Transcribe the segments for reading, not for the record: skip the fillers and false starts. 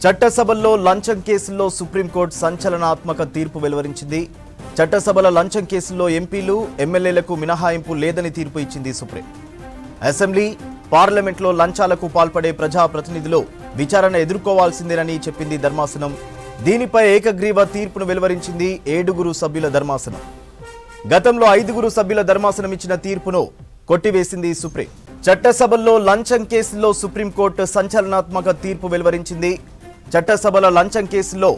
చట్టసభల్లో లంచం కేసుల్లో సుప్రీంకోర్టు సంచలనాత్మక తీర్పు వెలువరించింది. చట్టసభల లంచం కేసుల్లో ఎంపీలు, ఎమ్మెల్యేలకు మినహాయింపు లేదని తీర్పు ఇచ్చింది సుప్రీం. అసెంబ్లీ, పార్లమెంట్లో లంచాలకు పాల్పడే ప్రజాప్రతినిధులు విచారణ ఎదుర్కోవాల్సిందేనని చెప్పింది ధర్మాసనం. దీనిపై ఏకగ్రీవ తీర్పును వెలువరించింది 7 సభ్యుల ధర్మాసనం. గతంలో 5 సభ్యుల ధర్మాసనం ఇచ్చిన తీర్పును కొట్టివేసింది సుప్రీం. చట్టసభల్లో లంచం కేసుల్లో సుప్రీంకోర్టు సంచలనాత్మక తీర్పు వెలువరించింది. చట్టసభల లంచం కేసుల్లో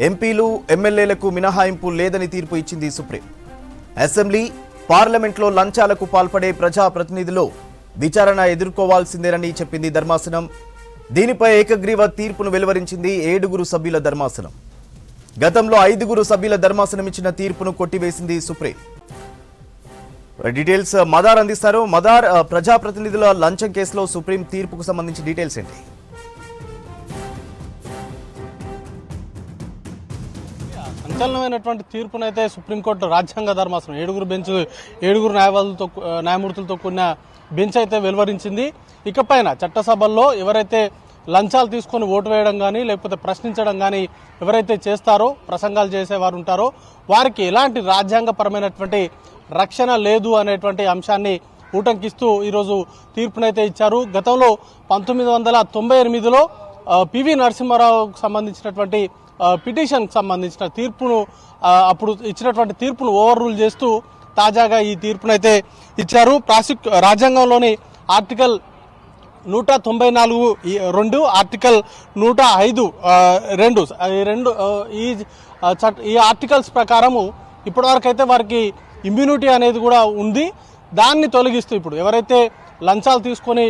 ఎంపీలు, ఎమ్మెల్యేలకు మినహాయింపు లేదని తీర్పు ఇచ్చింది సుప్రీం. అసెంబ్లీ, పార్లమెంట్లో లంచాలకు పాల్పడే ప్రజాప్రతినిధులు విచారణ ఎదుర్కోవాల్సిందేనని చెప్పింది ధర్మాసనం. దీనిపై ఏకగ్రీవ తీర్పును వెలువరించింది 7 సభ్యుల ధర్మాసనం. గతంలో 5 సభ్యుల ధర్మాసనం ఇచ్చిన తీర్పును కొట్టివేసింది సుప్రీం. డీటెయిల్స్ మదార్ అందిస్తారు. మదార్, ప్రజాప్రతినిధుల లంచం కేసులో సుప్రీం తీర్పుకు సంబంధించి డీటెయిల్స్ ఏంటి? సంచలనమైనటువంటి తీర్పునైతే సుప్రీంకోర్టు రాజ్యాంగ ధర్మాసనం 7 న్యాయమూర్తులతో కూడిన బెంచ్ అయితే వెలువరించింది. ఇకపైన చట్టసభల్లో ఎవరైతే లంచాలు తీసుకొని ఓటు వేయడం కానీ లేకపోతే ప్రశ్నించడం కానీ ఎవరైతే చేస్తారో, ప్రసంగాలు చేసేవారు ఉంటారో వారికి ఎలాంటి రాజ్యాంగపరమైనటువంటి రక్షణ లేదు అనేటువంటి అంశాన్ని ఉటంకిస్తూ ఈరోజు తీర్పునైతే ఇచ్చారు. గతంలో 1998లో పివి నరసింహారావుకు సంబంధించినటువంటి పిటిషన్కి సంబంధించిన తీర్పును అప్పుడు ఇచ్చినటువంటి తీర్పును ఓవర్ రూల్ చేస్తూ తాజాగా ఈ తీర్పునైతే ఇచ్చారు. రాజ్యాంగంలోని ఆర్టికల్ 194(2), ఆర్టికల్ 105(2) ఈ ఆర్టికల్స్ ప్రకారము ఇప్పటివరకైతే వారికి ఇమ్యూనిటీ అనేది కూడా ఉంది. దాన్ని తొలగిస్తూ ఇప్పుడు ఎవరైతే లంచాలు తీసుకొని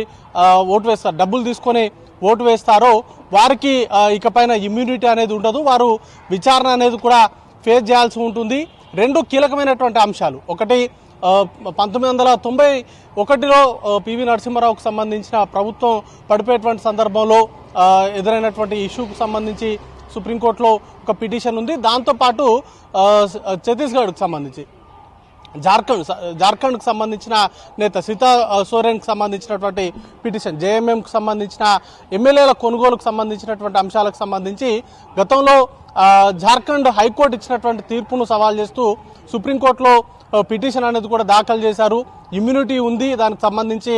ఓటు వేస్తారు, డబ్బులు తీసుకొని ఓటు వేస్తారో వారికి ఇకపైన ఇమ్యూనిటీ అనేది ఉండదు. వారు విచారణ అనేది కూడా ఫేస్ చేయాల్సి ఉంటుంది. 2 కీలకమైనటువంటి అంశాలు. ఒకటి, 1991లో పివి నరసింహారావుకు సంబంధించిన ప్రభుత్వం పడిపోయేటువంటి సందర్భంలో ఎదురైనటువంటి ఇష్యూకు సంబంధించి సుప్రీంకోర్టులో ఒక పిటిషన్ ఉంది. దాంతోపాటు ఛత్తీస్గఢ్కు సంబంధించి జార్ఖండ్కు సంబంధించిన నేత సీతా సోరెన్కి సంబంధించినటువంటి పిటిషన్, జేఎంఎంకు సంబంధించిన ఎమ్మెల్యేల కొనుగోలుకు సంబంధించినటువంటి అంశాలకు సంబంధించి గతంలో జార్ఖండ్ హైకోర్టు ఇచ్చినటువంటి తీర్పును సవాల్ చేస్తూ సుప్రీంకోర్టులో పిటిషన్ అనేది కూడా దాఖలు చేశారు. ఇమ్యూనిటీ ఉంది, దానికి సంబంధించి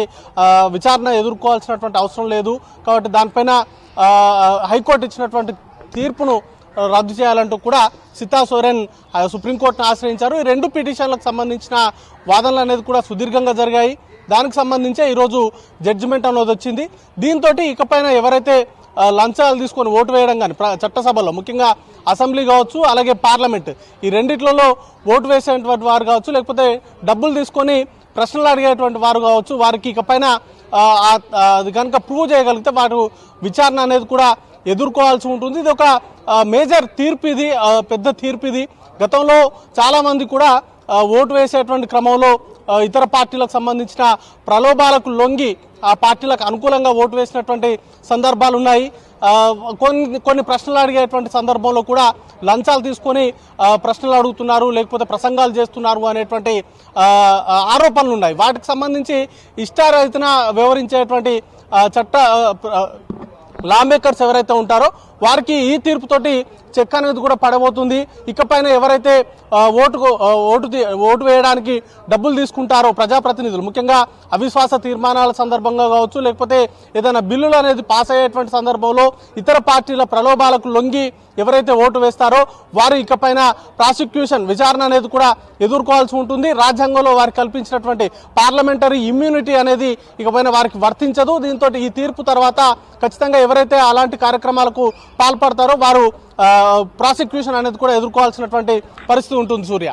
విచారణ ఎదుర్కోవాల్సినటువంటి అవసరం లేదు కాబట్టి దానిపైన హైకోర్టు ఇచ్చినటువంటి తీర్పును రద్దు చేయాలంటూ కూడా సీతా సోరెన్ సుప్రీంకోర్టును ఆశ్రయించారు. ఈ 2 పిటిషన్లకు సంబంధించిన వాదనలు అనేది కూడా సుదీర్ఘంగా జరిగాయి. దానికి సంబంధించే ఈరోజు జడ్జిమెంట్ అనేది వచ్చింది. దీంతో ఇకపైన ఎవరైతే లంచాలు తీసుకొని ఓటు వేయడం కానీ చట్టసభలో, ముఖ్యంగా అసెంబ్లీ కావచ్చు అలాగే పార్లమెంట్, ఈ రెండిట్లలో ఓటు వేసేటువంటి వారు కావచ్చు లేకపోతే డబ్బులు తీసుకొని ప్రశ్నలు అడిగేటువంటి వారు కావచ్చు, వారికి ఇకపైన అది కనుక ప్రూవ్ చేయగలిగితే వారు విచారణ అనేది కూడా ఎదుర్కోవాల్సి ఉంటుంది. ఇది ఒక మేజర్ తీర్పు, ఇది పెద్ద తీర్పు. ఇది గతంలో చాలా మంది కూడా ఓటు వేసేటువంటి క్రమంలో ఇతర పార్టీలకు సంబంధించిన ప్రలోభాలకు లొంగి ఆ పార్టీలకు అనుకూలంగా ఓటు వేసినటువంటి సందర్భాలు ఉన్నాయి. కొన్ని ప్రశ్నలు అడిగేటువంటి సందర్భంలో కూడా లంచాలు తీసుకొని ప్రశ్నలు అడుగుతున్నారు లేకపోతే ప్రసంగాలు చేస్తున్నారు అనేటువంటి ఆరోపణలు ఉన్నాయి. వాటికి సంబంధించి ఇష్టారీతిన వ్యవహరించేటువంటి లా మేకర్స్ ఎవరైతే ఉంటారో వారికి ఈ తీర్పుతోటి చెక్ అనేది కూడా పడబోతుంది. ఇకపైన ఎవరైతే ఓటు వేయడానికి డబ్బులు తీసుకుంటారో ప్రజాప్రతినిధులు, ముఖ్యంగా అవిశ్వాస తీర్మానాల సందర్భంగా కావచ్చు లేకపోతే ఏదైనా బిల్లులు అనేది పాస్ అయ్యేటువంటి సందర్భంలో ఇతర పార్టీల ప్రలోభాలకు లొంగి ఎవరైతే ఓటు వేస్తారో వారు ఇకపైన ప్రాసిక్యూషన్, విచారణ అనేది కూడా ఎదుర్కోవాల్సి ఉంటుంది. రాజ్యాంగంలో వారికి కల్పించినటువంటి పార్లమెంటరీ ఇమ్యూనిటీ అనేది ఇకపైన వారికి వర్తించదు. దీంతో ఈ తీర్పు తర్వాత ఖచ్చితంగా ఎవరైతే అలాంటి కార్యక్రమాలకు పాల్పడతారో వారు ప్రాసిక్యూషన్ అనేది కూడా ఎదుర్కోవాల్సినటువంటి పరిస్థితి ఉంటుంది. సూర్య.